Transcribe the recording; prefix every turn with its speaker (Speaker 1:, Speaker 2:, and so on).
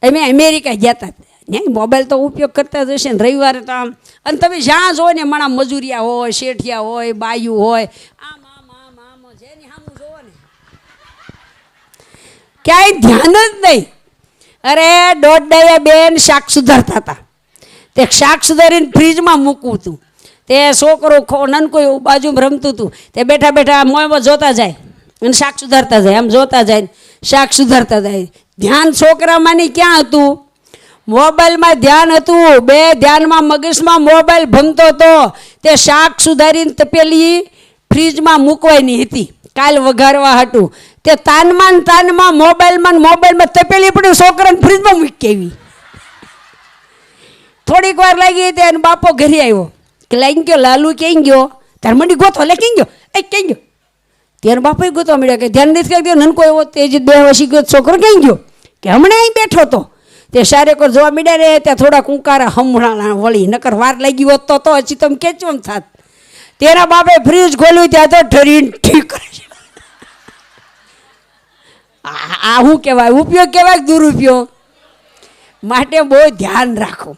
Speaker 1: અમે અમેરિકા ગયા હતા, ત્યાં મોબાઈલ તો ઉપયોગ કરતા જ હશે ને. રવિવારે તો આમ, અને તમે જ્યાં જો ને માણા મજૂરિયા હોય, શેઠિયા હોય, બાયું હોય, આમ આમ આમ આમ જેની સામું જોવો ને ક્યાંય ધ્યાન જ નહીં. અરે દોઢ બેન શાક સુધારતા હતા, તે શાક સુધારીને ફ્રીજમાં મૂકવું હતું. તે છોકરો નનકો એવું બાજુમાં રમતું હતું, તે બેઠા બેઠા મોંમાં જોતા જાય અને શાક સુધારતા જાય, આમ જોતા જાય શાક સુધારતા જાય. ધ્યાન છોકરામાં ની ક્યાં હતું? મોબાઈલમાં ધ્યાન હતું. બે ધ્યાનમાં મગજમાં મોબાઈલ ભમતો હતો. તે શાક સુધારીને તપેલી ફ્રીજમાં મૂકવાની હતી કાલ વઘારવા હતું. તે તાનમાં મોબાઈલમાં તપેલી પડી, છોકરાને ફ્રીજમાં મૂકી આવી. થોડીક વાર લાગી તે બાપો ઘરે આવ્યો કે લાગી ગયો લાલુ ક્યાં ગયો? તાર મંડી ગોતો લે ક્યાં ગયો? ક્યાં ગયો? ત્યારે બાપો ગોતવા મળ્યા કે ધ્યાન નથી કરતી નનકો એવો તેજ 2 વર્ષી ગયો છોકરો ક્યાં ગયો? કે હમણાં અહીં બેઠો હતો. તે શારેકોર જોવા મળ્યા ને ત્યાં થોડા કુંકારા હમણાં વળી, નકર વાર લાગી હોત તો હજી તમે કેચમ થાત. તેના બાપે ફ્રીજ ખોલ્યું ત્યાં તો ઠરીને ઠીક કરે છે. આ શું કહેવાય? ઉપયોગ કહેવાય દુરુપયોગ? માટે બહુ ધ્યાન રાખો.